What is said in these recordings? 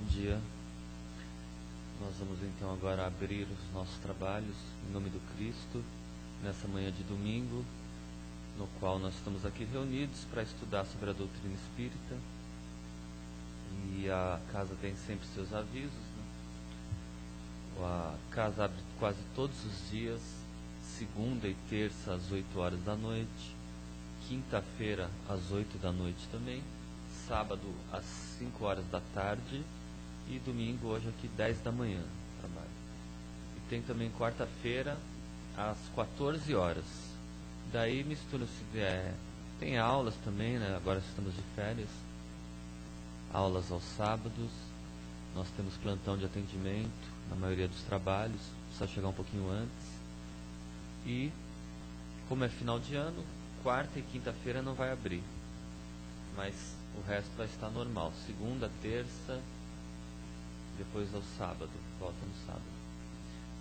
dia. Nós vamos então agora abrir os nossos trabalhos em nome do Cristo, nessa manhã de domingo, no qual nós estamos aqui reunidos para estudar sobre a doutrina espírita. E a casa tem sempre seus avisos, né? A casa abre quase todos os dias, segunda e terça às 8 horas da noite, quinta-feira às 8 da noite também, sábado às 5 horas da tarde e domingo hoje aqui 10 da manhã trabalho. E tem também quarta-feira às 14 horas. Daí mistura-se, tem aulas também, né? Agora estamos de férias, aulas aos sábados, nós temos plantão de atendimento na maioria dos trabalhos, precisa chegar um pouquinho antes. E como é final de ano, quarta e quinta-feira não vai abrir, mas o resto vai estar normal, segunda, terça, depois ao sábado, volta no sábado.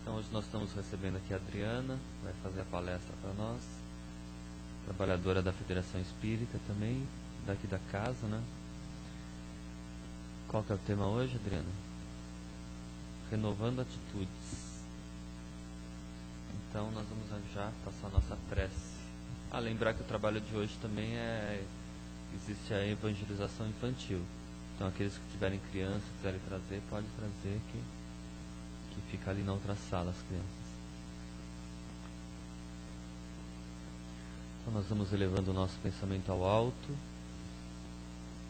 Então hoje nós estamos recebendo aqui a Adriana, vai fazer a palestra para nós, trabalhadora da Federação Espírita também, daqui da casa, né? Qual que é o tema hoje, Adriana? Renovando atitudes. Então nós vamos já passar a nossa prece. Lembrar que o trabalho de hoje também existe a evangelização infantil. Então aqueles que tiverem criança, quiserem trazer, pode trazer que fica ali na outra sala as crianças. Então nós vamos elevando o nosso pensamento ao alto,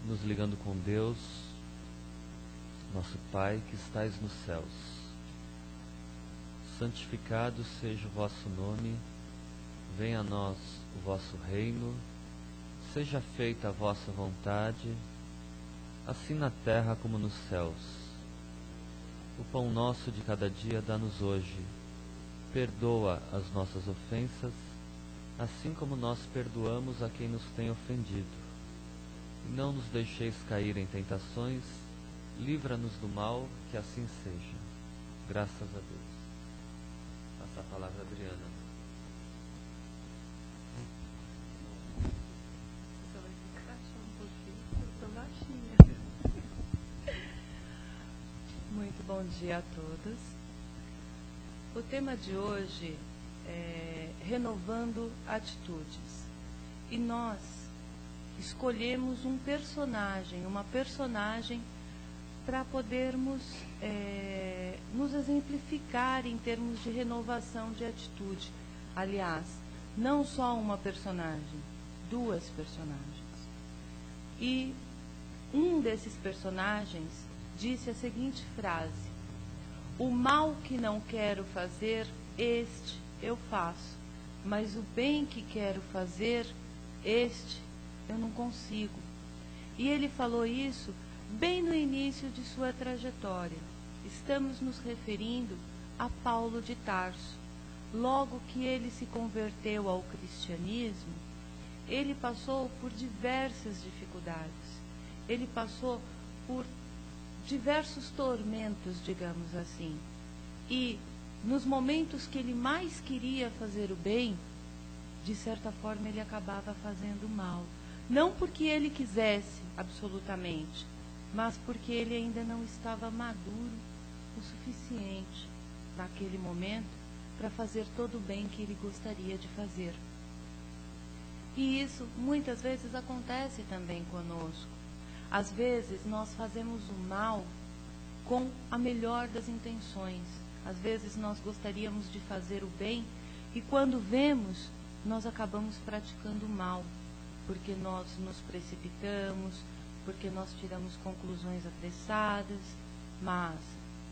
nos ligando com Deus, nosso Pai que estais nos céus. Santificado seja o vosso nome, venha a nós o vosso reino, seja feita a vossa vontade, assim na terra como nos céus. O pão nosso de cada dia dá-nos hoje. Perdoa as nossas ofensas, assim como nós perdoamos a quem nos tem ofendido. E não nos deixeis cair em tentações, livra-nos do mal, que assim seja. Graças a Deus. Passa a palavra a Adriana. Muito bom dia a todos. O tema de hoje é renovando atitudes. E nós escolhemos uma personagem para podermos nos exemplificar em termos de renovação de atitude. Aliás, não só uma personagem, duas personagens. E um desses personagens disse a seguinte frase: o mal que não quero fazer, este eu faço, mas o bem que quero fazer, este eu não consigo. E ele falou isso bem no início de sua trajetória. Estamos nos referindo a Paulo de Tarso. Logo que ele se converteu ao cristianismo, ele passou por diversas dificuldades. Ele passou por diversos tormentos, digamos assim. E nos momentos que ele mais queria fazer o bem, de certa forma ele acabava fazendo mal. Não porque ele quisesse absolutamente, mas porque ele ainda não estava maduro o suficiente naquele momento para fazer todo o bem que ele gostaria de fazer. E isso muitas vezes acontece também conosco. Às vezes nós fazemos o mal com a melhor das intenções. Às vezes nós gostaríamos de fazer o bem e quando vemos, nós acabamos praticando o mal, porque nós nos precipitamos, porque nós tiramos conclusões apressadas, mas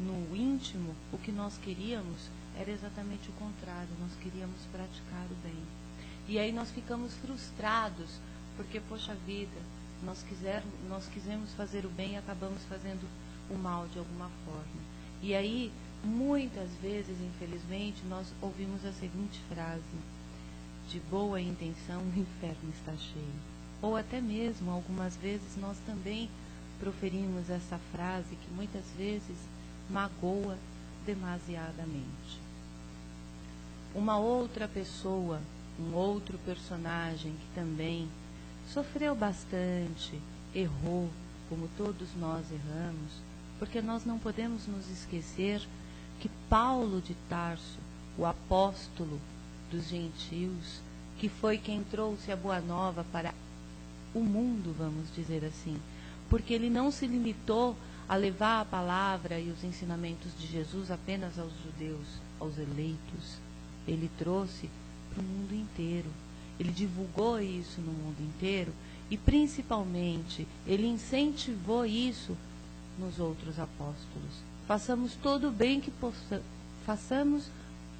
no íntimo o que nós queríamos era exatamente o contrário, nós queríamos praticar o bem. E aí nós ficamos frustrados, porque, poxa vida, nós quisemos fazer o bem e acabamos fazendo o mal de alguma forma. E aí, muitas vezes, infelizmente, nós ouvimos a seguinte frase: de boa intenção o inferno está cheio. Ou até mesmo, algumas vezes, nós também proferimos essa frase que muitas vezes magoa demasiadamente. Uma outra pessoa, um outro personagem que também sofreu bastante, errou, como todos nós erramos, porque nós não podemos nos esquecer que Paulo de Tarso, o apóstolo dos gentios, que foi quem trouxe a boa nova para o mundo, vamos dizer assim, porque ele não se limitou a levar a palavra e os ensinamentos de Jesus apenas aos judeus, aos eleitos. Ele trouxe para o mundo inteiro. Ele divulgou isso no mundo inteiro e, principalmente, ele incentivou isso nos outros apóstolos. Façamos todo o bem que façamos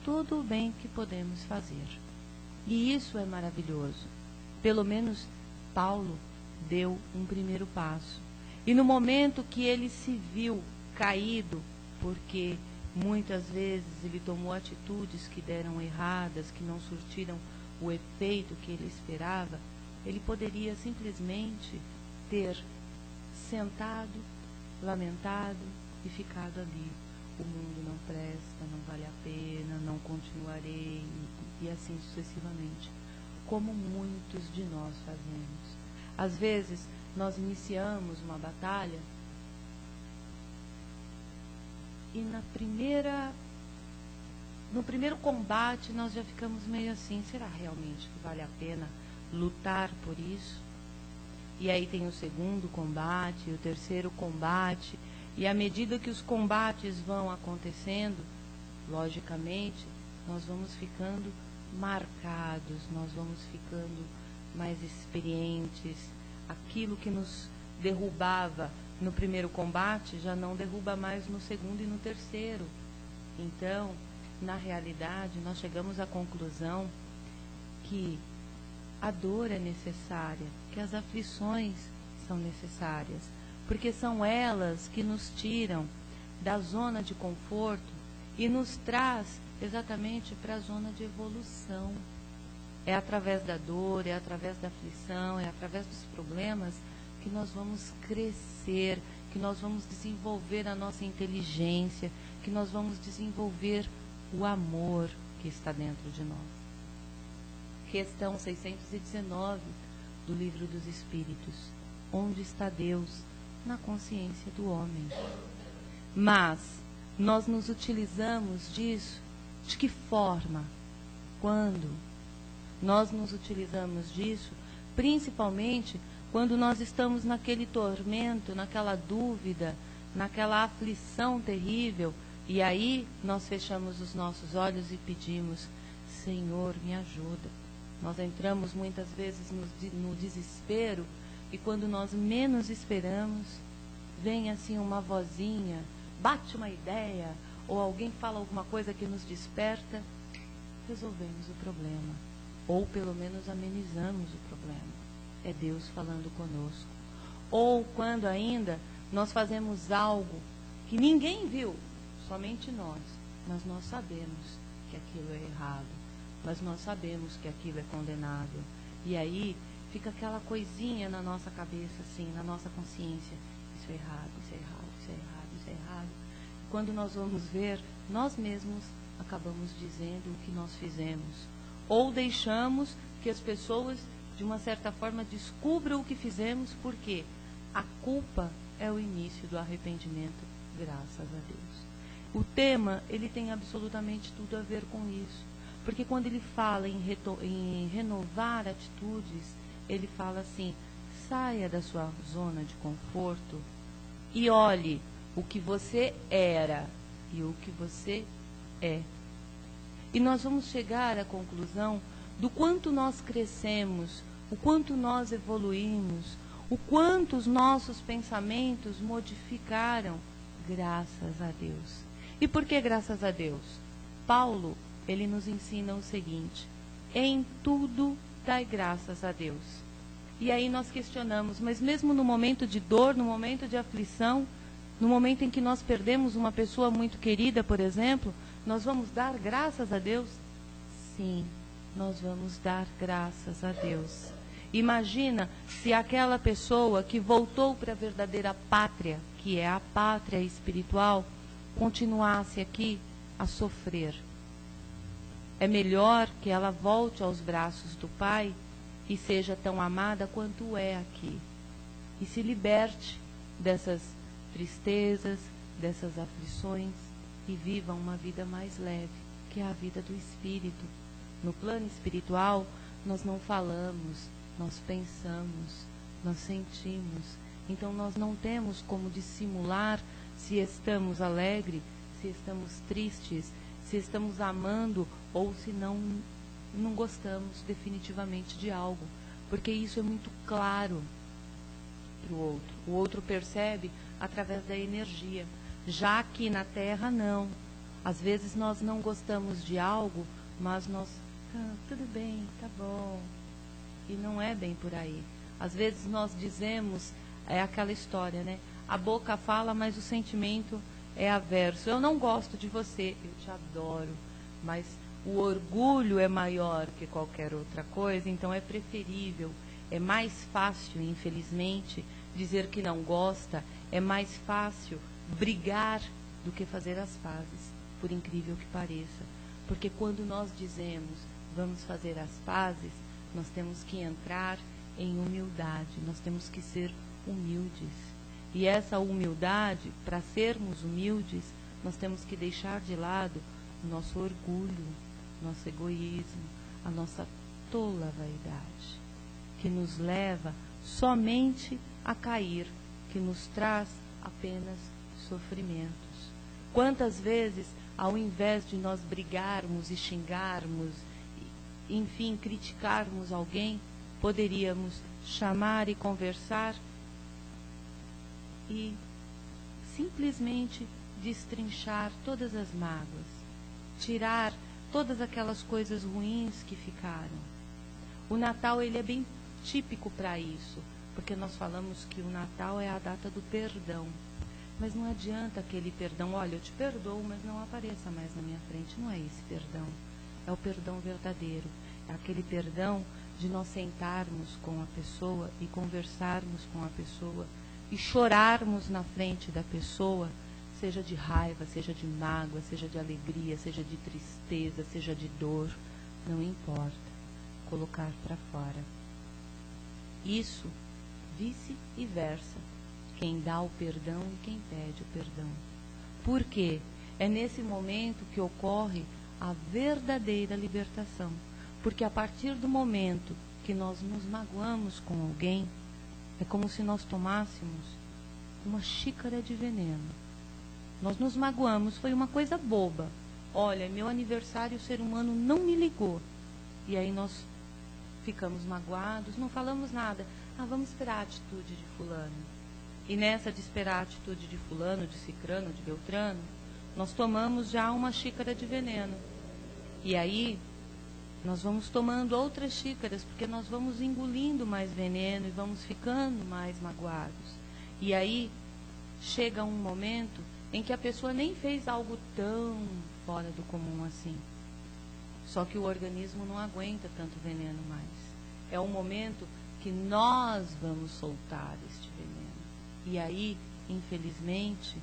todo o bem que podemos fazer. E isso é maravilhoso. Pelo menos Paulo deu um primeiro passo. E no momento que ele se viu caído, porque muitas vezes ele tomou atitudes que deram erradas, que não surtiram o efeito que ele esperava, ele poderia simplesmente ter sentado, lamentado e ficado ali. O mundo não presta, não vale a pena, não continuarei, e assim sucessivamente, como muitos de nós fazemos. Às vezes, nós iniciamos uma batalha e no primeiro combate nós já ficamos meio assim, será realmente que vale a pena lutar por isso? E aí tem o segundo combate, o terceiro combate, e à medida que os combates vão acontecendo, logicamente, nós vamos ficando marcados, nós vamos ficando mais experientes. Aquilo que nos derrubava no primeiro combate já não derruba mais no segundo e no terceiro. Então, na realidade, nós chegamos à conclusão que a dor é necessária, que as aflições são necessárias, porque são elas que nos tiram da zona de conforto e nos traz exatamente para a zona de evolução. É através da dor, é através da aflição, é através dos problemas que nós vamos crescer, que nós vamos desenvolver a nossa inteligência, que nós vamos desenvolver o amor que está dentro de nós. Questão 619 do Livro dos Espíritos. Onde está Deus? Na consciência do homem. Mas nós nos utilizamos disso de que forma? Quando? Nós nos utilizamos disso principalmente quando nós estamos naquele tormento, naquela dúvida, naquela aflição terrível, e aí nós fechamos os nossos olhos e pedimos: Senhor, me ajuda. Nós entramos muitas vezes no desespero, e quando nós menos esperamos, vem assim uma vozinha, bate uma ideia, ou alguém fala alguma coisa que nos desperta, resolvemos o problema, ou pelo menos amenizamos o problema. É Deus falando conosco. Ou quando ainda nós fazemos algo que ninguém viu, somente nós, mas nós sabemos que aquilo é errado, mas nós sabemos que aquilo é condenável. E aí fica aquela coisinha na nossa cabeça, assim, na nossa consciência: isso é errado, isso é errado, isso é errado, isso é errado. E quando nós vamos ver, nós mesmos acabamos dizendo o que nós fizemos. Ou deixamos que as pessoas, de uma certa forma, descubram o que fizemos, porque a culpa é o início do arrependimento, graças a Deus. O tema, ele tem absolutamente tudo a ver com isso, porque quando ele fala em renovar atitudes, ele fala assim: saia da sua zona de conforto e olhe o que você era e o que você é. E nós vamos chegar à conclusão do quanto nós crescemos, o quanto nós evoluímos, o quanto os nossos pensamentos modificaram, graças a Deus. E por que graças a Deus? Paulo, ele nos ensina o seguinte: em tudo dai graças a Deus. E aí nós questionamos, mas mesmo no momento de dor, no momento de aflição, no momento em que nós perdemos uma pessoa muito querida, por exemplo, nós vamos dar graças a Deus? Sim, nós vamos dar graças a Deus. Imagina se aquela pessoa que voltou para a verdadeira pátria, que é a pátria espiritual, continuasse aqui a sofrer. É melhor que ela volte aos braços do Pai e seja tão amada quanto é aqui. E se liberte dessas tristezas, dessas aflições e viva uma vida mais leve, que é a vida do espírito. No plano espiritual, nós não falamos, nós pensamos, nós sentimos. Então nós não temos como dissimular se estamos alegres, se estamos tristes, se estamos amando ou se não gostamos definitivamente de algo. Porque isso é muito claro para o outro. O outro percebe através da energia. Já aqui na Terra, não. Às vezes nós não gostamos de algo, mas nós, tudo bem, tá bom. E não é bem por aí. Às vezes nós dizemos, é aquela história, né? A boca fala, mas o sentimento é averso. Eu não gosto de você, eu te adoro, mas o orgulho é maior que qualquer outra coisa, então é preferível, é mais fácil, infelizmente, dizer que não gosta, é mais fácil brigar do que fazer as pazes, por incrível que pareça. Porque quando nós dizemos vamos fazer as pazes, nós temos que entrar em humildade, nós temos que ser humildes. E essa humildade, para sermos humildes, nós temos que deixar de lado o nosso orgulho, nosso egoísmo, a nossa tola vaidade, que nos leva somente a cair, que nos traz apenas sofrimentos. Quantas vezes, ao invés de nós brigarmos e xingarmos, enfim, criticarmos alguém, poderíamos chamar e conversar e simplesmente destrinchar todas as mágoas, tirar todas aquelas coisas ruins que ficaram. O Natal, ele é bem típico para isso, porque nós falamos que o Natal é a data do perdão. Mas não adianta aquele perdão, olha, eu te perdoo, mas não apareça mais na minha frente. Não é esse perdão. É o perdão verdadeiro. É aquele perdão de nós sentarmos com a pessoa e conversarmos com a pessoa e chorarmos na frente da pessoa, seja de raiva, seja de mágoa, seja de alegria, seja de tristeza, seja de dor, não importa, colocar para fora. Isso, vice-versa, quem dá o perdão e quem pede o perdão. Por quê? É nesse momento que ocorre a verdadeira libertação. Porque a partir do momento que nós nos magoamos com alguém, é como se nós tomássemos uma xícara de veneno. Nós nos magoamos, foi uma coisa boba. Olha, meu aniversário, o ser humano não me ligou. E aí nós ficamos magoados, não falamos nada. Vamos esperar a atitude de fulano. E nessa de esperar a atitude de fulano, de cicrano, de beltrano, nós tomamos já uma xícara de veneno. E aí nós vamos tomando outras xícaras, porque nós vamos engolindo mais veneno e vamos ficando mais magoados. E aí chega um momento em que a pessoa nem fez algo tão fora do comum assim. Só que o organismo não aguenta tanto veneno mais. É um momento que nós vamos soltar este veneno. E aí, infelizmente,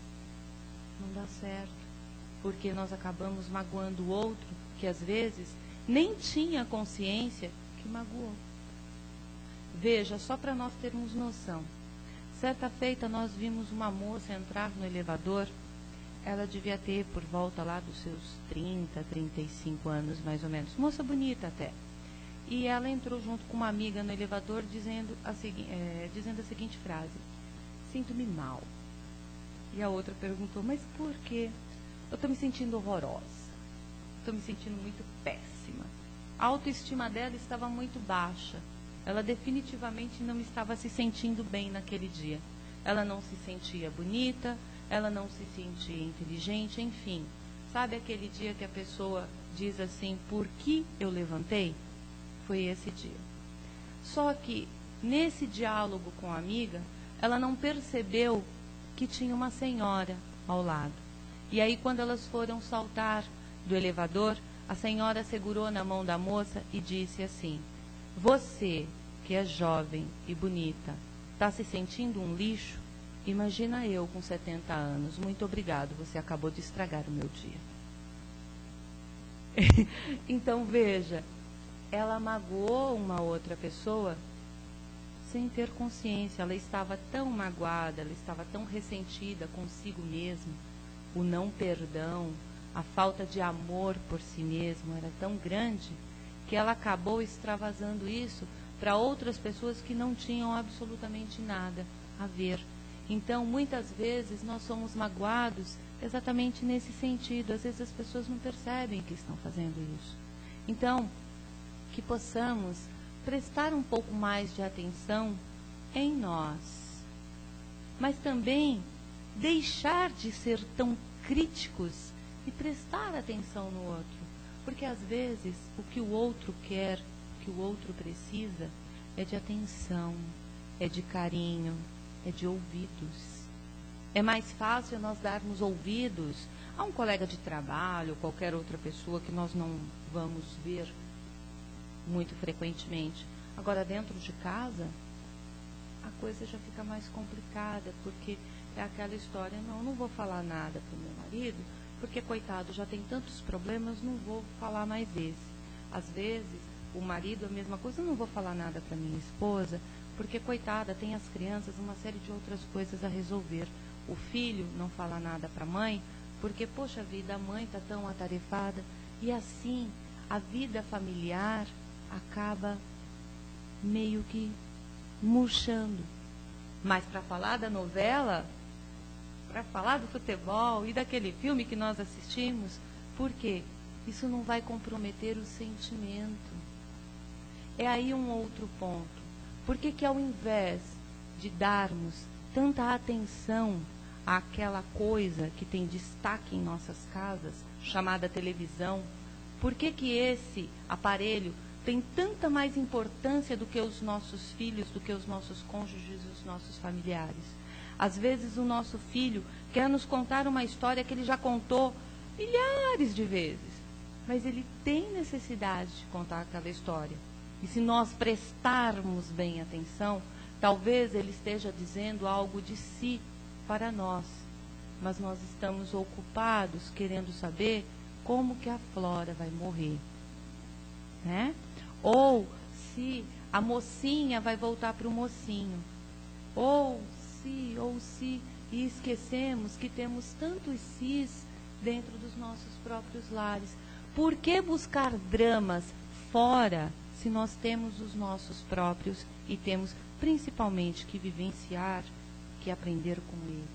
não dá certo. Porque nós acabamos magoando o outro, que às vezes nem tinha consciência que magoou. Veja, só para nós termos noção. Certa feita nós vimos uma moça entrar no elevador. Ela devia ter por volta lá dos seus 30, 35 anos, mais ou menos. Moça bonita até. E ela entrou junto com uma amiga no elevador dizendo a seguinte frase: sinto-me mal. E a outra perguntou: mas por quê? Eu estou me sentindo horrorosa. Estou me sentindo muito péssima. A autoestima dela estava muito baixa. Ela definitivamente não estava se sentindo bem naquele dia. Ela não se sentia bonita, ela não se sentia inteligente, enfim. Sabe aquele dia que a pessoa diz assim, por que eu levantei? Foi esse dia. Só que, nesse diálogo com a amiga, ela não percebeu que tinha uma senhora ao lado. E aí, quando elas foram saltar do elevador, a senhora segurou na mão da moça e disse assim: você, que é jovem e bonita, está se sentindo um lixo? Imagina eu com 70 anos. Muito obrigado, você acabou de estragar o meu dia. Então, veja, ela magoou uma outra pessoa sem ter consciência. Ela estava tão magoada, ela estava tão ressentida consigo mesma. O não perdão, a falta de amor por si mesma era tão grande que ela acabou extravasando isso para outras pessoas que não tinham absolutamente nada a ver. Então, muitas vezes, nós somos magoados exatamente nesse sentido. Às vezes as pessoas não percebem que estão fazendo isso. Então, que possamos prestar um pouco mais de atenção em nós, mas também deixar de ser tão críticos e prestar atenção no outro, porque às vezes o que o outro quer, o que o outro precisa é de atenção, é de carinho, é de ouvidos. É mais fácil nós darmos ouvidos a um colega de trabalho, qualquer outra pessoa que nós não vamos ver muito frequentemente. Agora, dentro de casa, a coisa já fica mais complicada, porque é aquela história, não vou falar nada para o meu marido, porque, coitado, já tem tantos problemas, não vou falar mais esse. Às vezes, o marido, a mesma coisa, não vou falar nada para minha esposa, porque, coitada, tem as crianças, uma série de outras coisas a resolver. O filho não fala nada para a mãe, porque, poxa vida, a mãe está tão atarefada. E assim, a vida familiar acaba meio que murchando. Mas para falar da novela, para falar do futebol e daquele filme que nós assistimos, por quê? Isso não vai comprometer o sentimento. É aí um outro ponto. Por que que ao invés de darmos tanta atenção àquela coisa que tem destaque em nossas casas, chamada televisão, por que que esse aparelho tem tanta mais importância do que os nossos filhos, do que os nossos cônjuges e os nossos familiares? Às vezes o nosso filho quer nos contar uma história que ele já contou milhares de vezes, mas ele tem necessidade de contar aquela história. E se nós prestarmos bem atenção, talvez ele esteja dizendo algo de si para nós, mas nós estamos ocupados querendo saber como que a Flora vai morrer, né? Ou se a mocinha vai voltar para o mocinho, ou se, e esquecemos que temos tantos sis dentro dos nossos próprios lares. Por que buscar dramas fora se nós temos os nossos próprios e temos principalmente que vivenciar, que aprender com eles?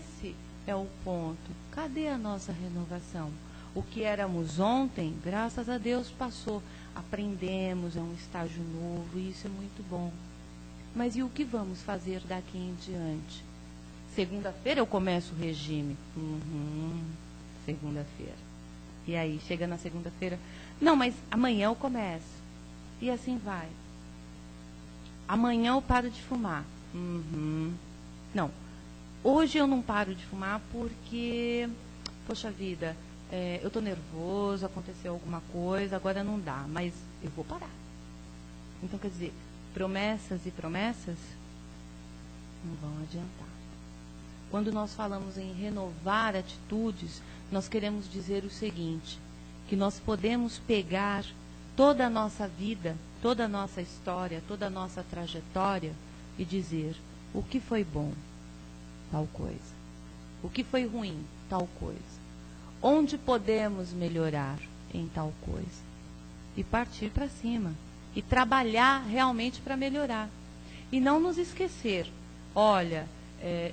Esse é o ponto. Cadê a nossa renovação? O que éramos ontem, graças a Deus, passou. Aprendemos, é um estágio novo, e isso é muito bom. Mas e o que vamos fazer daqui em diante? Segunda-feira eu começo o regime. Segunda-feira. E aí, chega na segunda-feira, não, mas amanhã eu começo. E assim vai. Amanhã eu paro de fumar. Não, hoje eu não paro de fumar porque, poxa vida, eu estou nervoso, aconteceu alguma coisa, agora não dá, mas eu vou parar. Então, quer dizer, promessas e promessas não vão adiantar. Quando nós falamos em renovar atitudes, nós queremos dizer o seguinte, que nós podemos pegar toda a nossa vida, toda a nossa história, toda a nossa trajetória e dizer o que foi bom, tal coisa. O que foi ruim, tal coisa. Onde podemos melhorar em tal coisa. E partir para cima. E trabalhar realmente para melhorar. E não nos esquecer, olha,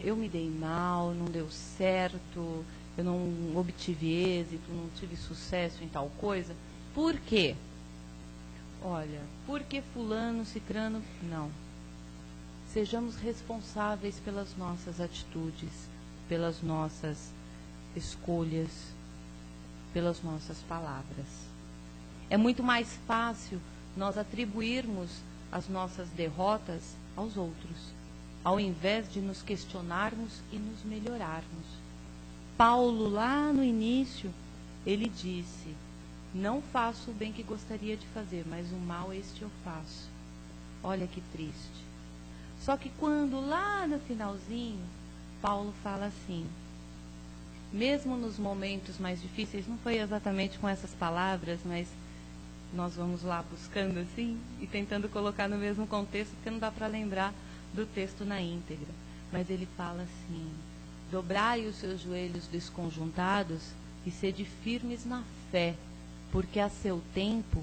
eu me dei mal, não deu certo, eu não obtive êxito, não tive sucesso em tal coisa. Por quê? Olha, porque fulano, cicrano, não. Sejamos responsáveis pelas nossas atitudes, pelas nossas escolhas, pelas nossas palavras. É muito mais fácil nós atribuirmos as nossas derrotas aos outros, ao invés de nos questionarmos e nos melhorarmos. Paulo, lá no início, ele disse, não faço o bem que gostaria de fazer, mas o mal este eu faço. Olha que triste. Só que quando lá no finalzinho, Paulo fala assim, mesmo nos momentos mais difíceis, não foi exatamente com essas palavras, mas nós vamos lá buscando assim e tentando colocar no mesmo contexto, porque não dá para lembrar do texto na íntegra. Mas ele fala assim: dobrai os seus joelhos desconjuntados e sede firmes na fé, porque a seu tempo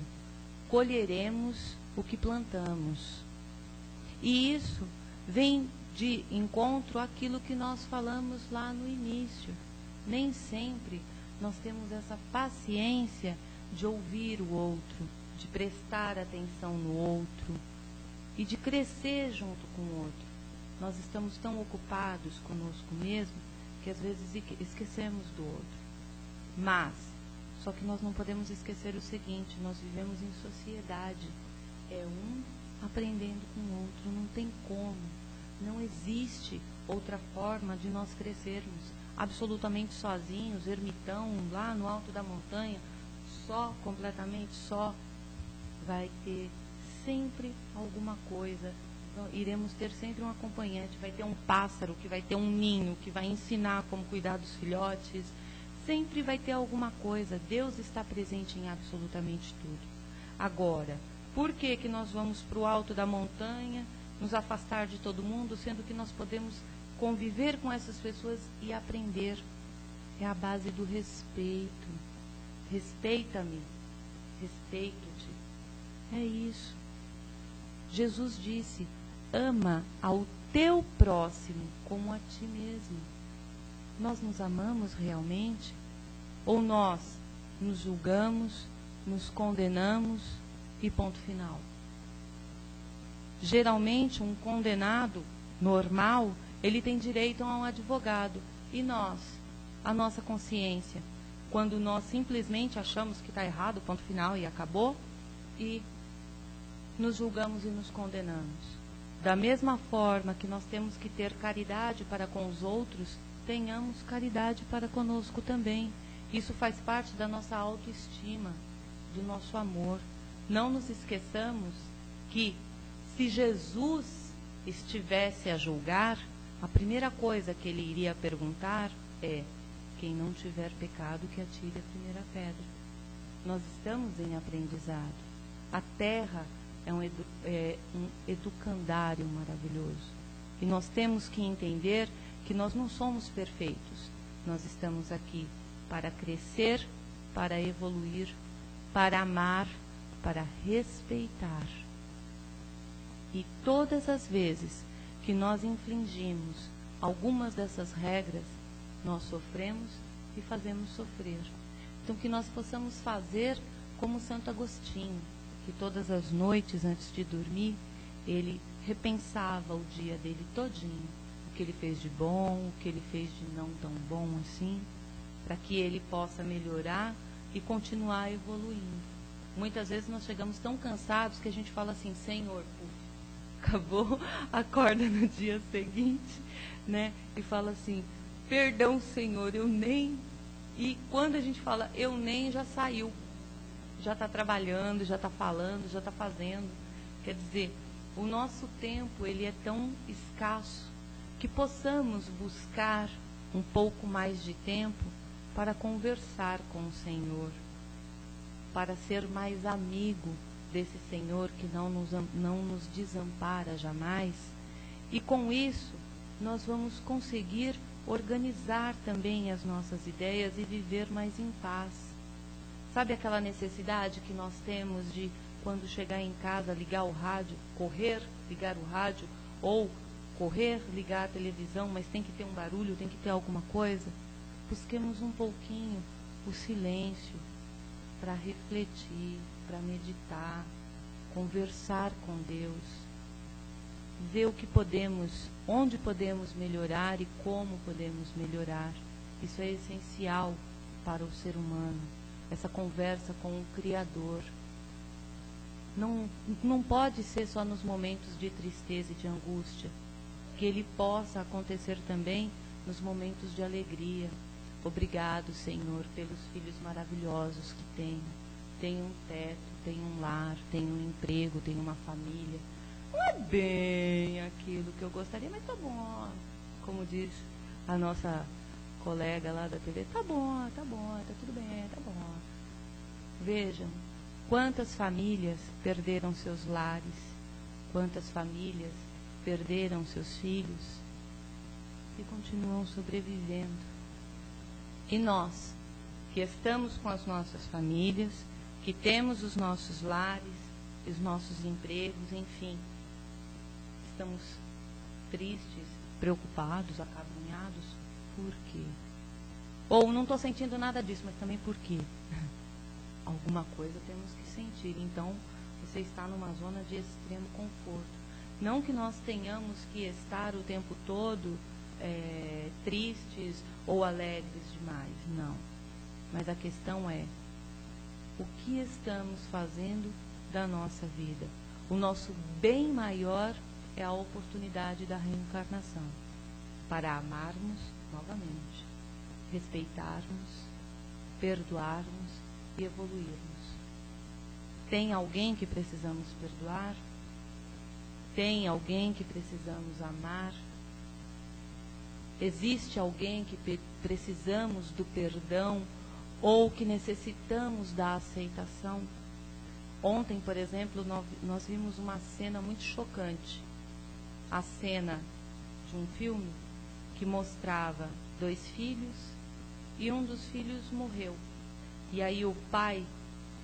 colheremos o que plantamos. E isso vem de encontro àquilo que nós falamos lá no início. Nem sempre nós temos essa paciência de ouvir o outro, de prestar atenção no outro e de crescer junto com o outro. Nós estamos tão ocupados conosco mesmo que às vezes esquecemos do outro. Mas, só que nós não podemos esquecer o seguinte: nós vivemos em sociedade. É um aprendendo com o outro, não tem como. Não existe outra forma de nós crescermos absolutamente sozinhos, ermitão, lá no alto da montanha, só, completamente só. Vai ter sempre alguma coisa, iremos ter sempre um acompanhante, vai ter um pássaro que vai ter um ninho, que vai ensinar como cuidar dos filhotes, sempre vai ter alguma coisa. Deus está presente em absolutamente tudo. Agora, por que que nós vamos para o alto da montanha, nos afastar de todo mundo, sendo que nós podemos conviver com essas pessoas e aprender? É a base do respeito. Respeita-me, respeito-te. É isso. Jesus disse: ama ao teu próximo como a ti mesmo. Nós nos amamos realmente? Ou nós nos julgamos, nos condenamos e ponto final? Geralmente, um condenado normal, ele tem direito a um advogado. E nós, a nossa consciência, quando nós simplesmente achamos que está errado, ponto final, e acabou, e nos julgamos e nos condenamos. Da mesma forma que nós temos que ter caridade para com os outros, tenhamos caridade para conosco também. Isso faz parte da nossa autoestima, do nosso amor. Não nos esqueçamos que, se Jesus estivesse a julgar, a primeira coisa que ele iria perguntar é: quem não tiver pecado, que atire a primeira pedra. Nós estamos em aprendizado. A terra é um educandário maravilhoso. E nós temos que entender que nós não somos perfeitos. Nós estamos aqui para crescer, para evoluir, para amar, para respeitar. E todas as vezes que nós infringimos algumas dessas regras, nós sofremos e fazemos sofrer. Então, que nós possamos fazer como Santo Agostinho, que todas as noites, antes de dormir, ele repensava o dia dele todinho, o que ele fez de bom, o que ele fez de não tão bom assim, para que ele possa melhorar e continuar evoluindo. Muitas vezes nós chegamos tão cansados que a gente fala assim: Senhor, acabou, acorda no dia seguinte, né? E fala assim: perdão, Senhor, eu nem... E quando a gente fala eu nem, já saiu. Já está trabalhando, já está falando, já está fazendo. Quer dizer, o nosso tempo, ele é tão escasso que possamos buscar um pouco mais de tempo para conversar com o Senhor, para ser mais amigo desse Senhor que não nos desampara jamais. E com isso, nós vamos conseguir organizar também as nossas ideias e viver mais em paz. Sabe aquela necessidade que nós temos de, quando chegar em casa, ligar o rádio, correr, ligar o rádio, ou correr, ligar a televisão, mas tem que ter um barulho, tem que ter alguma coisa? Busquemos um pouquinho o silêncio para refletir, para meditar, conversar com Deus, ver o que podemos, onde podemos melhorar e como podemos melhorar. Isso é essencial para o ser humano, essa conversa com o Criador. Não pode ser só nos momentos de tristeza e de angústia, que ele possa acontecer também nos momentos de alegria. Obrigado, Senhor, pelos filhos maravilhosos que tenho. Tenho um teto, tenho um lar, tenho um emprego, tenho uma família. Não é bem aquilo que eu gostaria, mas tá bom. Como diz a nossa colega lá da TV, tá bom, tá tudo bem, tá bom. Vejam, Quantas famílias perderam seus lares? Quantas famílias perderam seus filhos e continuam sobrevivendo? E nós, que estamos com as nossas famílias, que temos os nossos lares, os nossos empregos, enfim, estamos tristes, preocupados, acabrunhados, por quê? Ou não estou sentindo nada disso, mas também por quê? Alguma coisa temos que sentir. Então, você está numa zona de extremo conforto. Não que nós tenhamos que estar o tempo todo tristes ou alegres demais, não. Mas a questão é, o que estamos fazendo da nossa vida? O nosso bem maior é a oportunidade da reencarnação, para amarmos novamente, respeitarmos, perdoarmos e evoluirmos. Tem alguém que precisamos perdoar? Tem alguém que precisamos amar? Existe alguém que precisamos do perdão ou que necessitamos da aceitação? Ontem, por exemplo, nós vimos uma cena muito chocante. A cena de um filme que mostrava 2 filhos e um dos filhos morreu. E aí o pai,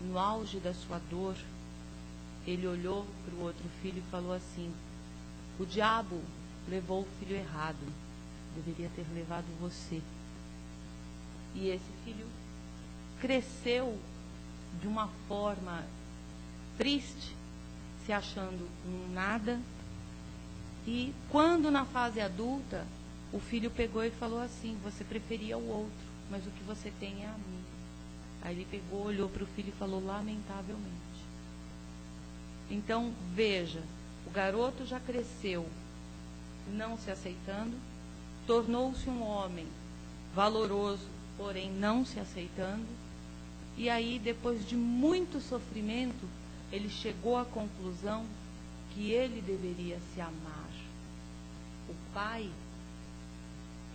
no auge da sua dor, ele olhou para o outro filho e falou assim: o diabo levou o filho errado, deveria ter levado você. E esse filho cresceu de uma forma triste, se achando um nada. E quando na fase adulta, o filho pegou e falou assim: você preferia o outro, mas o que você tem é a mim. Aí ele pegou, olhou para o filho e falou: lamentavelmente. Então, veja, o garoto já cresceu não se aceitando, tornou-se um homem valoroso, porém não se aceitando, e aí, depois de muito sofrimento, ele chegou à conclusão que ele deveria se amar. O pai,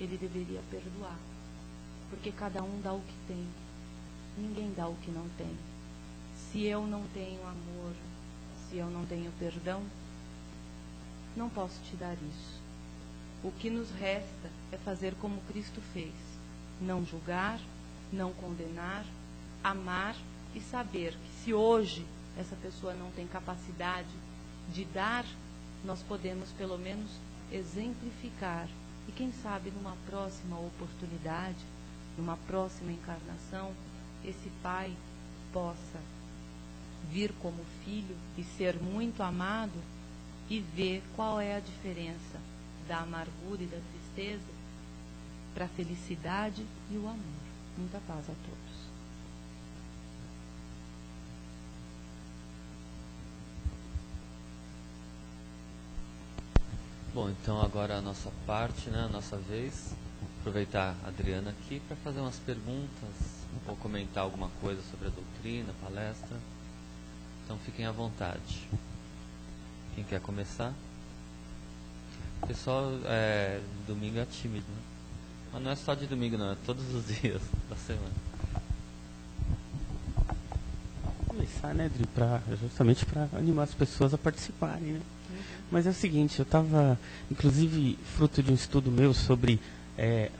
ele deveria perdoar, porque cada um dá o que tem, ninguém dá o que não tem. Se eu não tenho amor, se eu não tenho perdão, não posso te dar isso. O que nos resta é fazer como Cristo fez: não julgar, não condenar, amar e saber que se hoje essa pessoa não tem capacidade de dar, nós podemos pelo menos exemplificar. E quem sabe numa próxima oportunidade, numa próxima encarnação, esse pai possa vir como filho e ser muito amado e ver qual é a diferença da amargura e da tristeza para a felicidade e o amor. Muita paz a todos. Bom, então agora a nossa parte, né, a nossa vez. Aproveitar a Adriana aqui para fazer umas perguntas ou comentar alguma coisa sobre a doutrina, palestra. Então fiquem à vontade. Quem quer começar? O pessoal domingo é tímido, né? Mas não é só de domingo não, é todos os dias da semana. Começar, né, Adri, justamente para animar as pessoas a participarem, né? Mas é o seguinte, eu estava, inclusive, fruto de um estudo meu sobre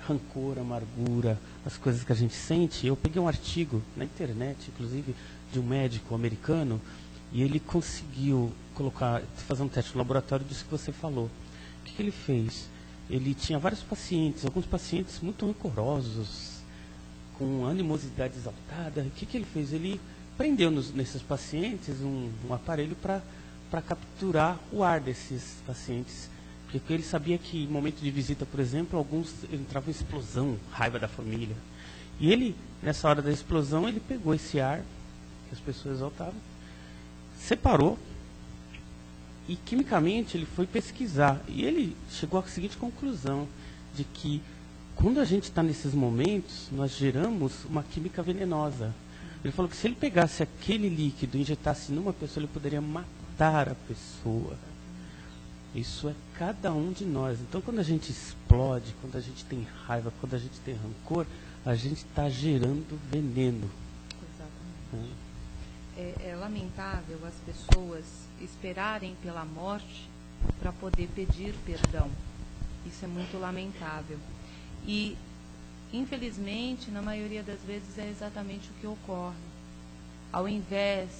rancor, amargura, as coisas que a gente sente. Eu peguei um artigo na internet, inclusive, de um médico americano, e ele conseguiu fazer um teste no laboratório disso que você falou. O que ele fez? Ele tinha vários pacientes, alguns pacientes muito rancorosos, com animosidade exaltada. O que ele fez? Ele prendeu nesses pacientes um aparelho para capturar o ar desses pacientes. Porque ele sabia que em momento de visita, por exemplo, alguns entravam em explosão, raiva da família. E ele, nessa hora da explosão, ele pegou esse ar que as pessoas exaltavam, separou e quimicamente ele foi pesquisar. E ele chegou à seguinte conclusão, de que quando a gente está nesses momentos, nós geramos uma química venenosa. Ele falou que se ele pegasse aquele líquido e injetasse numa pessoa, ele poderia matar a pessoa. Isso é cada um de nós. Então, quando a gente explode, quando a gente tem raiva, quando a gente tem rancor, a gente está gerando veneno. Exatamente. é lamentável as pessoas esperarem pela morte para poder pedir perdão. Isso é muito lamentável. E, infelizmente, na maioria das vezes é exatamente o que ocorre. Ao invés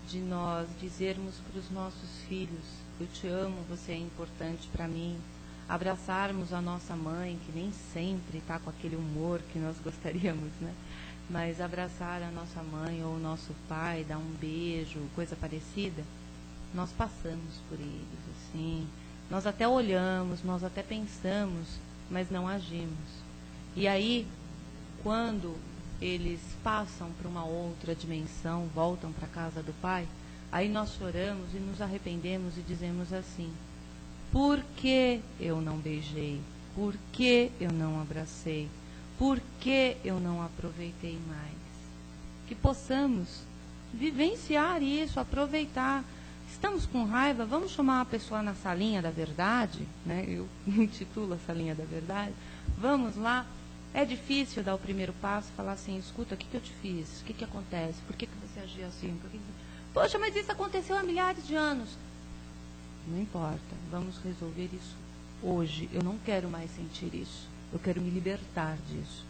de nós dizermos para os nossos filhos: eu te amo, você é importante para mim, abraçarmos a nossa mãe, que nem sempre está com aquele humor que nós gostaríamos, né? Mas abraçar a nossa mãe ou o nosso pai, dar um beijo, coisa parecida, nós passamos por eles, assim. Nós até olhamos, nós até pensamos, mas não agimos. E aí, quando eles passam para uma outra dimensão, voltam para a casa do pai, aí nós choramos e nos arrependemos e dizemos assim: por que eu não beijei? Por que eu não abracei? Por que eu não aproveitei mais? Que possamos vivenciar isso, aproveitar. Estamos com raiva, vamos chamar a pessoa na salinha da verdade, né? Eu intitulo a salinha da verdade. Vamos lá. É difícil dar o primeiro passo, falar assim: escuta, o que eu te fiz? O que acontece? Por que você agiu assim? Poxa, mas isso aconteceu há milhares de anos. Não importa, vamos resolver isso hoje. Eu não quero mais sentir isso. Eu quero me libertar disso.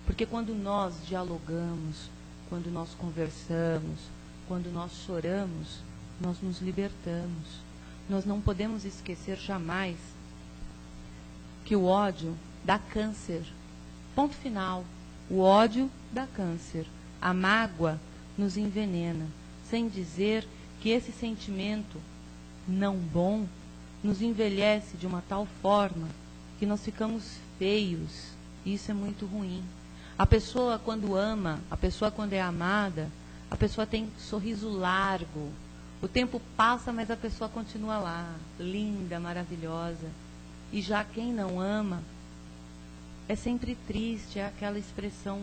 Porque quando nós dialogamos, quando nós conversamos, quando nós choramos, nós nos libertamos. Nós não podemos esquecer jamais que o ódio dá câncer. Ponto final. O ódio dá câncer. A mágoa nos envenena. Sem dizer que esse sentimento não bom nos envelhece de uma tal forma que nós ficamos feios. Isso é muito ruim. A pessoa quando ama, a pessoa quando é amada, a pessoa tem sorriso largo. O tempo passa, mas a pessoa continua lá, linda, maravilhosa. E já quem não ama é sempre triste, é aquela expressão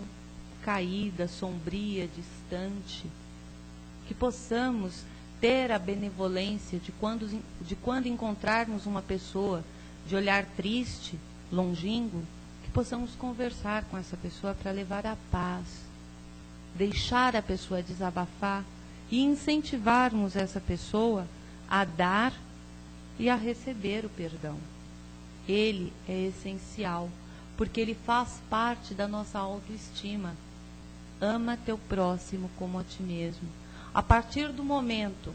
caída, sombria, distante. Que possamos ter a benevolência de quando encontrarmos uma pessoa de olhar triste, longínquo, que possamos conversar com essa pessoa para levar a paz, deixar a pessoa desabafar e incentivarmos essa pessoa a dar e a receber o perdão. Ele é essencial, porque ele faz parte da nossa autoestima. Ama teu próximo como a ti mesmo. A partir do momento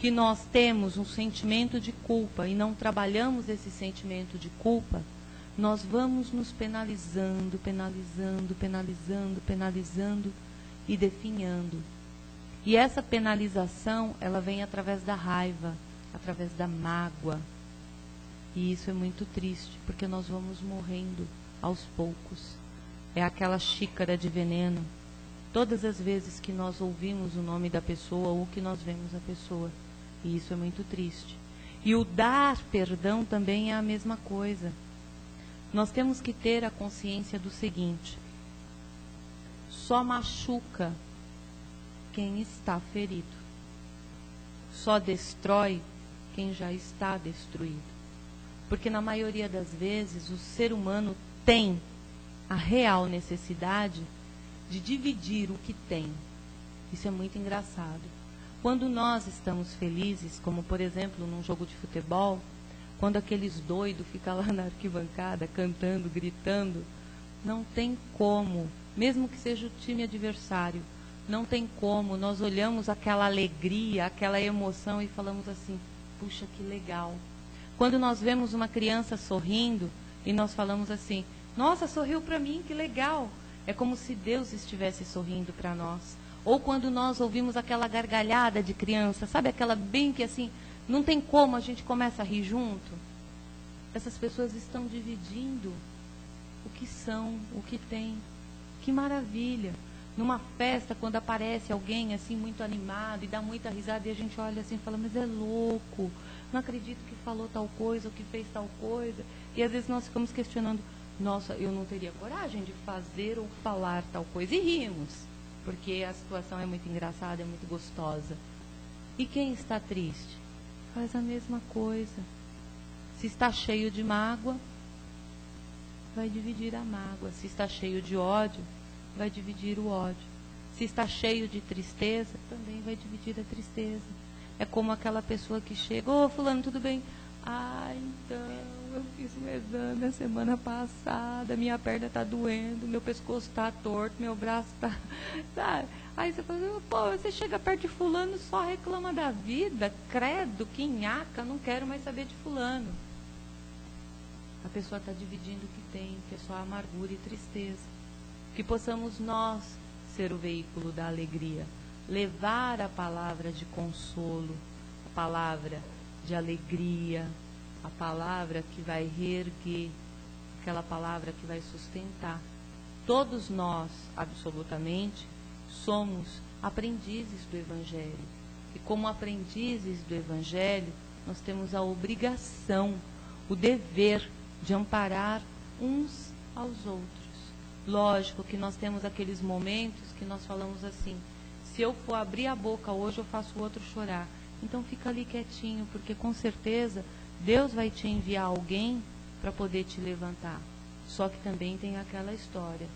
que nós temos um sentimento de culpa e não trabalhamos esse sentimento de culpa, nós vamos nos penalizando, penalizando, penalizando, penalizando e definhando. E essa penalização, ela vem através da raiva, através da mágoa. E isso é muito triste, porque nós vamos morrendo aos poucos. É aquela xícara de veneno. Todas as vezes que nós ouvimos o nome da pessoa ou que nós vemos a pessoa. E isso é muito triste. E o dar perdão também é a mesma coisa. Nós temos que ter a consciência do seguinte: só machuca quem está ferido. Só destrói quem já está destruído. Porque na maioria das vezes o ser humano tem a real necessidade de dividir o que tem. Isso é muito engraçado. Quando nós estamos felizes, como por exemplo num jogo de futebol, quando aqueles doidos ficam lá na arquibancada cantando, gritando, não tem como, mesmo que seja o time adversário, não tem como, nós olhamos aquela alegria, aquela emoção e falamos assim: puxa, que legal. Quando nós vemos uma criança sorrindo e nós falamos assim: nossa, sorriu para mim, que legal. É como se Deus estivesse sorrindo para nós. Ou quando nós ouvimos aquela gargalhada de criança, sabe aquela bem que assim, não tem como, a gente começa a rir junto. Essas pessoas estão dividindo o que são, o que têm. Que maravilha. Numa festa, quando aparece alguém assim muito animado e dá muita risada e a gente olha assim e fala: mas é louco, não acredito que falou tal coisa ou que fez tal coisa. E às vezes nós ficamos questionando: nossa, eu não teria coragem de fazer ou falar tal coisa. E rimos, porque a situação é muito engraçada, é muito gostosa. E quem está triste? Faz a mesma coisa. Se está cheio de mágoa, vai dividir a mágoa. Se está cheio de ódio, vai dividir o ódio. Se está cheio de tristeza, também vai dividir a tristeza. É como aquela pessoa que chega, ô fulano, tudo bem? Ah, então, eu fiz um exame a semana passada, minha perna está doendo, meu pescoço está torto, meu braço está... Sabe? Aí você fala, pô, você chega perto de fulano, só reclama da vida, credo, que nhaca, não quero mais saber de fulano. A pessoa está dividindo o que tem, que é só amargura e tristeza. Que possamos nós ser o veículo da alegria, levar a palavra de consolo, a palavra de alegria, a palavra que vai reerguer, aquela palavra que vai sustentar. Todos nós, absolutamente, somos aprendizes do Evangelho. E como aprendizes do Evangelho, nós temos a obrigação, o dever de amparar uns aos outros. Lógico que nós temos aqueles momentos que nós falamos assim, se eu for abrir a boca hoje, eu faço o outro chorar. Então fica ali quietinho, porque com certeza Deus vai te enviar alguém para poder te levantar. Só que também tem aquela história,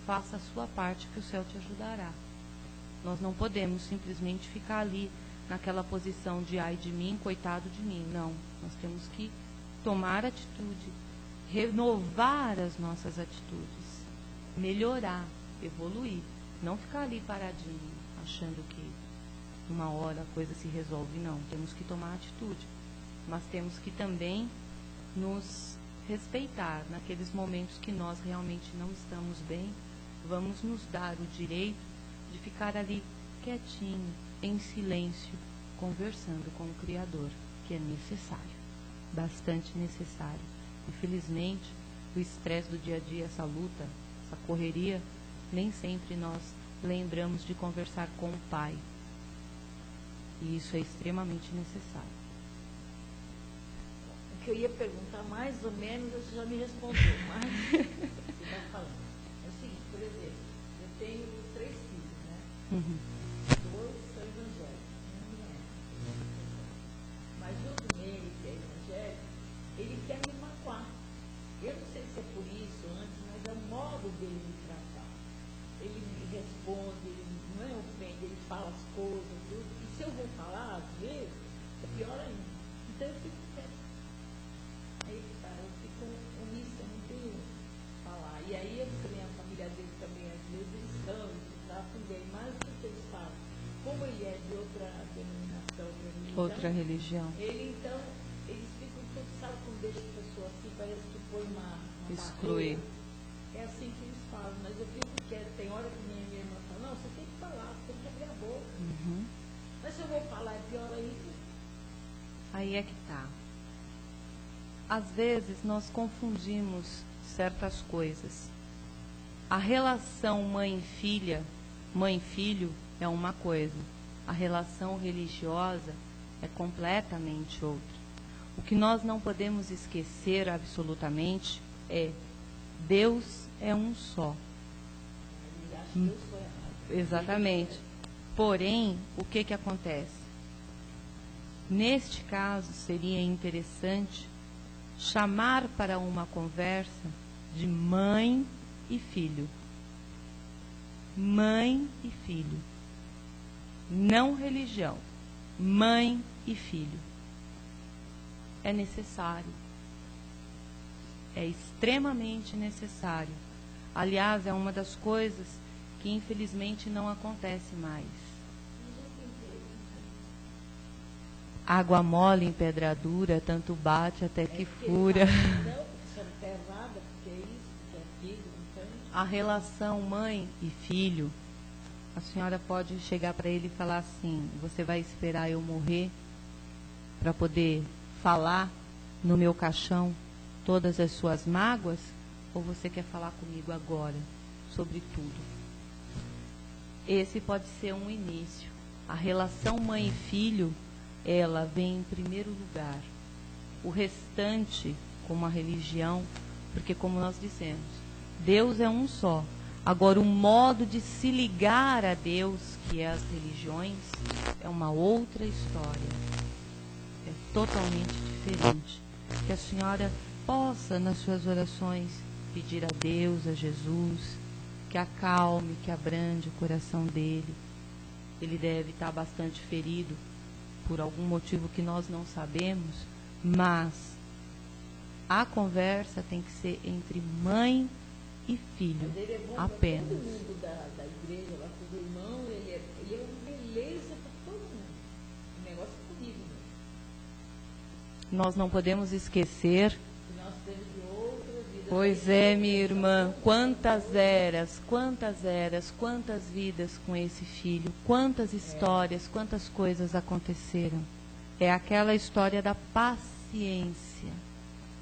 faça a sua parte que o céu te ajudará. Nós não podemos simplesmente ficar ali naquela posição de ai de mim, coitado de mim. Não, nós temos que tomar atitude, renovar as nossas atitudes, melhorar, evoluir. Não ficar ali paradinho, achando que uma hora a coisa se resolve. Não, temos que tomar atitude. Mas temos que também nos respeitar naqueles momentos que nós realmente não estamos bem. Vamos nos dar o direito de ficar ali quietinho, em silêncio, conversando com o Criador, que é necessário, bastante necessário. Infelizmente, o estresse do dia a dia, essa luta, essa correria, nem sempre nós lembramos de conversar com o Pai. E isso é extremamente necessário. O que eu ia perguntar, mais ou menos, você já me respondeu, mas você está falando. É o seguinte, por exemplo, eu tenho 3 filhos, né? Uhum. 2 são evangélicos, um não é. Mas o do meio, que é evangélico, ele quer me macuar. Eu não sei se é por isso antes, mas é o modo dele me tratar. Ele me responde, ele não é ofende, ele fala as coisas, tudo. E se eu vou falar, às vezes, é pior ainda. Então eu fico quieto. Aí, cara, eu fico omissa, eu não tenho o que falar. E aí, a família dele também, às vezes, eles são, eles tratam bem. Mas o que eles fazem? Como ele é de outra denominação, Outra religião. ele, então, eles ficam todos, sabe como deixa a pessoa assim, parece que põe uma Exclui. barreira. É assim que eles fazem, mas eu fico quieto. Tem hora que minha irmã fala, não, você tem que falar, você tem que abrir a boca. Uhum. Mas se eu vou falar, é pior ainda. Aí é que tá. Às vezes nós confundimos certas coisas. A relação mãe-filha, mãe-filho é uma coisa. A relação religiosa é completamente outra. O que nós não podemos esquecer absolutamente é Deus é um só. Ele acha que eu sou errado. Exatamente. Porém, o que acontece? Neste caso, seria interessante chamar para uma conversa de mãe e filho. Mãe e filho. Não religião. Mãe e filho. É necessário. É extremamente necessário. Aliás, é uma das coisas que infelizmente não acontece mais. Água mole em pedra dura, tanto bate até que fura. Não, porque você não está errada, porque é isso, porque é aquilo, então. A relação mãe e filho, a senhora pode chegar para ele e falar assim, você vai esperar eu morrer para poder falar no meu caixão todas as suas mágoas? Ou você quer falar comigo agora sobre tudo? Esse pode ser um início. A relação mãe e filho, ela vem em primeiro lugar. O restante, como a religião, porque como nós dissemos, Deus é um só. Agora, o modo de se ligar a Deus, que é as religiões, é uma outra história. É totalmente diferente. Que a senhora possa, nas suas orações, pedir a Deus, a Jesus, que acalme, que abrande o coração dele. Ele deve estar bastante ferido por algum motivo que nós não sabemos, mas a conversa tem que ser entre mãe e filho, Mas ele é bom apenas. para todo mundo da igreja, lá com o irmão, ele é uma beleza para todo mundo. Um negócio comigo, né? Nós não podemos esquecer. Que nós temos de outra vida. Pois é, minha irmã, quantas eras, quantas vidas com esse filho, quantas histórias, quantas coisas aconteceram. É aquela história da paciência,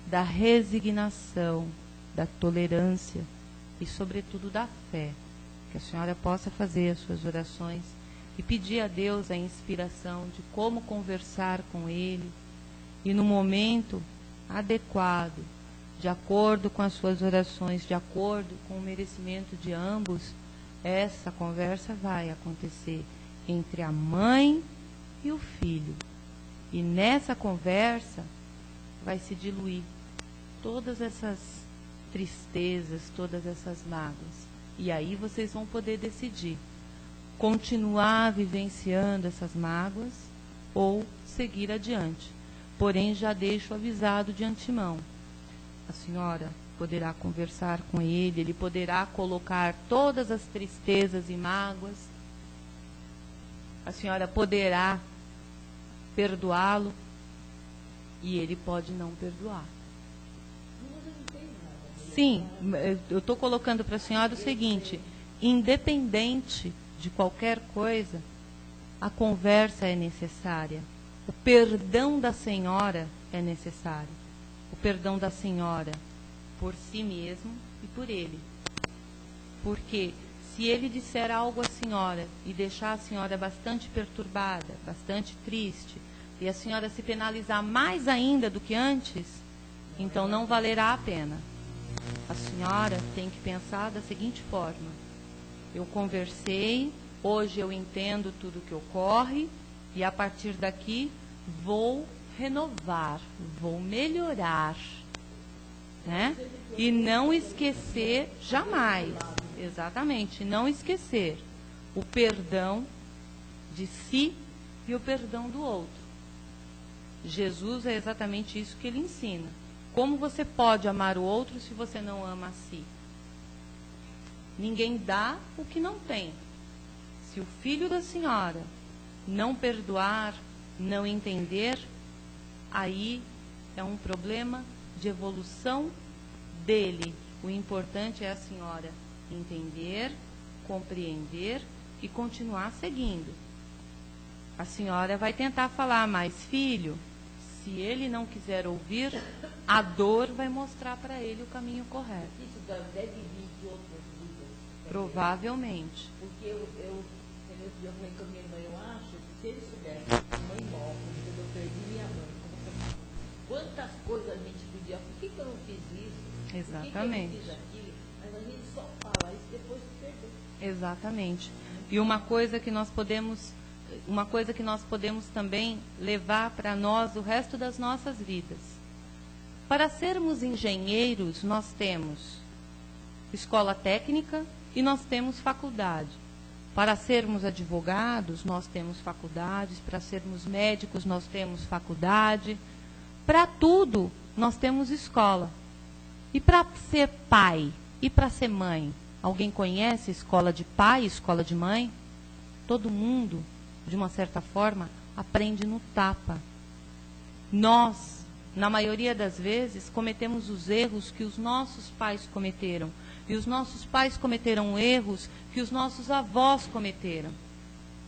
da resignação, da tolerância e, sobretudo, da fé. Que a senhora possa fazer as suas orações e pedir a Deus a inspiração de como conversar com ele e no momento adequado, de acordo com as suas orações, de acordo com o merecimento de ambos, essa conversa vai acontecer entre a mãe e o filho. E nessa conversa vai se diluir todas essas tristezas, todas essas mágoas. E aí vocês vão poder decidir continuar vivenciando essas mágoas ou seguir adiante. Porém, já deixo avisado de antemão. A senhora poderá conversar com ele poderá colocar todas as tristezas e mágoas. A senhora poderá perdoá-lo e ele pode não perdoar. Sim, eu estou colocando para a senhora o seguinte: independente de qualquer coisa, a conversa é necessária. O perdão da senhora é necessário. O perdão da senhora por si mesmo e por ele. Porque se ele disser algo à senhora e deixar a senhora bastante perturbada, bastante triste, e a senhora se penalizar mais ainda do que antes, então não valerá a pena. A senhora tem que pensar da seguinte forma: eu conversei, hoje eu entendo tudo o que ocorre, e a partir daqui vou renovar, vou melhorar, né? E não esquecer jamais, exatamente, não esquecer o perdão de si e o perdão do outro. Jesus é exatamente isso que ele ensina. Como você pode amar o outro se você não ama a si? Ninguém dá o que não tem. Se o filho da senhora não perdoar, não entender, aí é um problema de evolução dele. O importante é a senhora entender, compreender e continuar seguindo. A senhora vai tentar falar, mas filho, se ele não quiser ouvir, a dor vai mostrar para ele o caminho correto. Isso deve vir de outras vidas. Provavelmente. Porque eu falei com a minha irmã, eu acho que se ele soubesse que a mãe morre, quando eu perdi minha mãe, quantas coisas a gente podia, por que eu não fiz isso? Exatamente. Por que eu não fiz aquilo? Mas a gente só fala isso depois de perder. Exatamente. E uma coisa que nós podemos também levar para nós o resto das nossas vidas. Para sermos engenheiros, nós temos escola técnica e nós temos faculdade. Para sermos advogados, nós temos faculdades. Para sermos médicos, nós temos faculdade. Para tudo, nós temos escola. E para ser pai e para ser mãe, alguém conhece escola de pai, escola de mãe? Todo mundo, de uma certa forma, aprende no tapa. Nós, na maioria das vezes, cometemos os erros que os nossos pais cometeram. E os nossos pais cometeram erros que os nossos avós cometeram.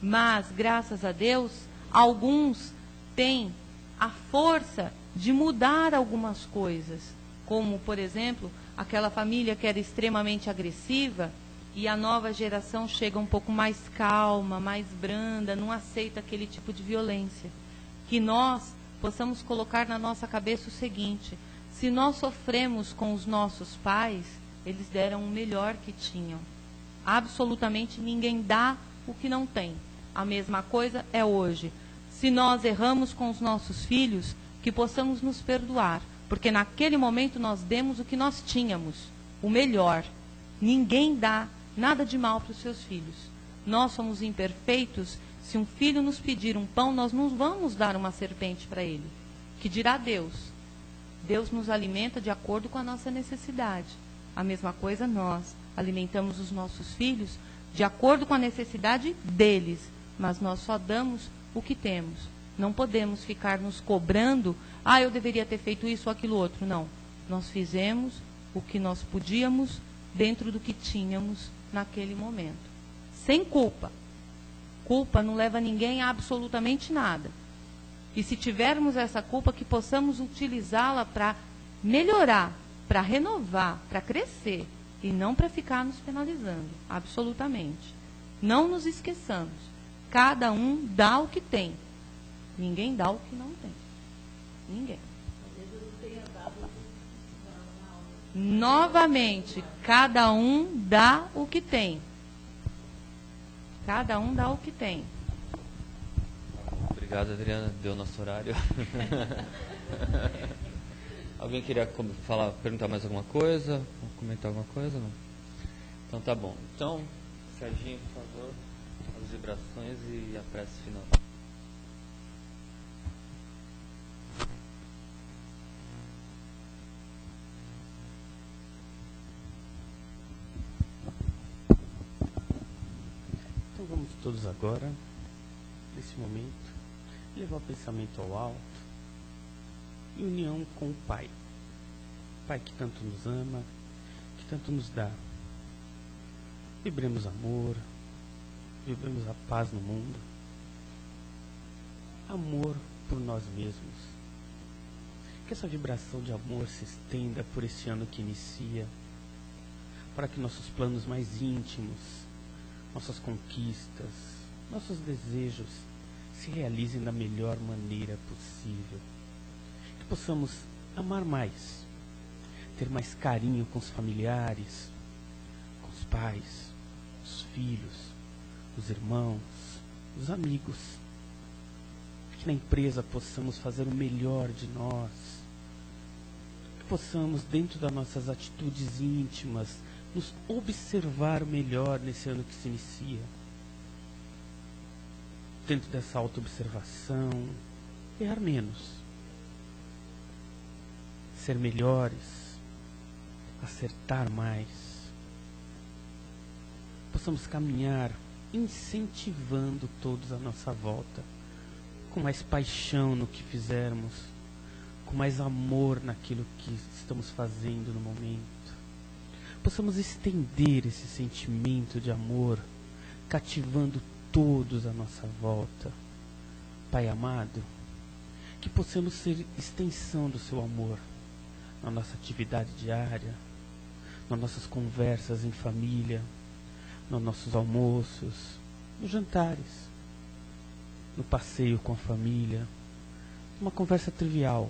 Mas, graças a Deus, alguns têm a força de mudar algumas coisas. Como, por exemplo, aquela família que era extremamente agressiva e a nova geração chega um pouco mais calma, mais branda, não aceita aquele tipo de violência. Que nós possamos colocar na nossa cabeça o seguinte: se nós sofremos com os nossos pais, eles deram o melhor que tinham. Absolutamente ninguém dá o que não tem. A mesma coisa é hoje. Se nós erramos com os nossos filhos, que possamos nos perdoar, porque naquele momento nós demos o que nós tínhamos, o melhor. Ninguém dá nada de mal para os seus filhos. Nós somos imperfeitos. Se um filho nos pedir um pão, nós não vamos dar uma serpente para ele. Que dirá Deus? Deus nos alimenta de acordo com a nossa necessidade. A mesma coisa nós alimentamos os nossos filhos de acordo com a necessidade deles, mas nós só damos o que temos. Não podemos ficar nos cobrando, eu deveria ter feito isso ou aquilo outro. Não, nós fizemos o que nós podíamos dentro do que tínhamos naquele momento. Sem culpa. Culpa não leva ninguém a absolutamente nada. E se tivermos essa culpa, que possamos utilizá-la para melhorar, para renovar, para crescer, e não para ficar nos penalizando, absolutamente. Não nos esqueçamos. Cada um dá o que tem. Ninguém dá o que não tem. Ninguém. Novamente, cada um dá o que tem. Cada um dá o que tem. Obrigado, Adriana. Deu nosso horário. Alguém queria perguntar mais alguma coisa? Comentar alguma coisa? Não? Então tá bom. Então, Serginho, por favor, as vibrações e a prece final. Então vamos todos agora, nesse momento, levar o pensamento ao alto e união com o Pai. Pai que tanto nos ama, que tanto nos dá. Vibremos amor, vibremos a paz no mundo. Amor por nós mesmos. Que essa vibração de amor se estenda por esse ano que inicia, para que nossos planos mais íntimos, nossas conquistas, nossos desejos se realizem da melhor maneira possível. Que possamos amar mais, ter mais carinho com os familiares, com os pais, os filhos, os irmãos, os amigos. Que na empresa possamos fazer o melhor de nós. Que possamos, dentro das nossas atitudes íntimas, nos observar melhor nesse ano que se inicia. Dentro dessa autoobservação, errar menos, ser melhores, acertar mais. Possamos caminhar incentivando todos à nossa volta, com mais paixão no que fizermos, com mais amor naquilo que estamos fazendo no momento. Possamos estender esse sentimento de amor, cativando todos à nossa volta. Pai amado, que possamos ser extensão do seu amor na nossa atividade diária, nas nossas conversas em família, nos nossos almoços, nos jantares, no passeio com a família, uma conversa trivial.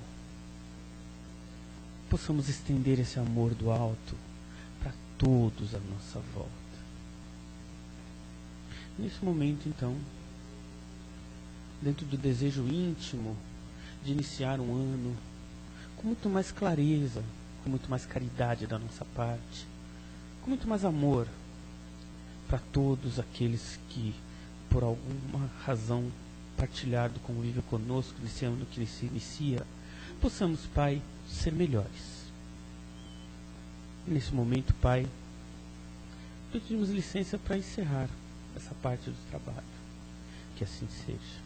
Possamos estender esse amor do alto para todos à nossa volta. Nesse momento, então, dentro do desejo íntimo de iniciar um ano com muito mais clareza, com muito mais caridade da nossa parte, com muito mais amor para todos aqueles que, por alguma razão, partilhar do convívio conosco nesse ano que se inicia, possamos, Pai, ser melhores. Nesse momento, Pai, pedimos licença para encerrar essa parte do trabalho. Que assim seja.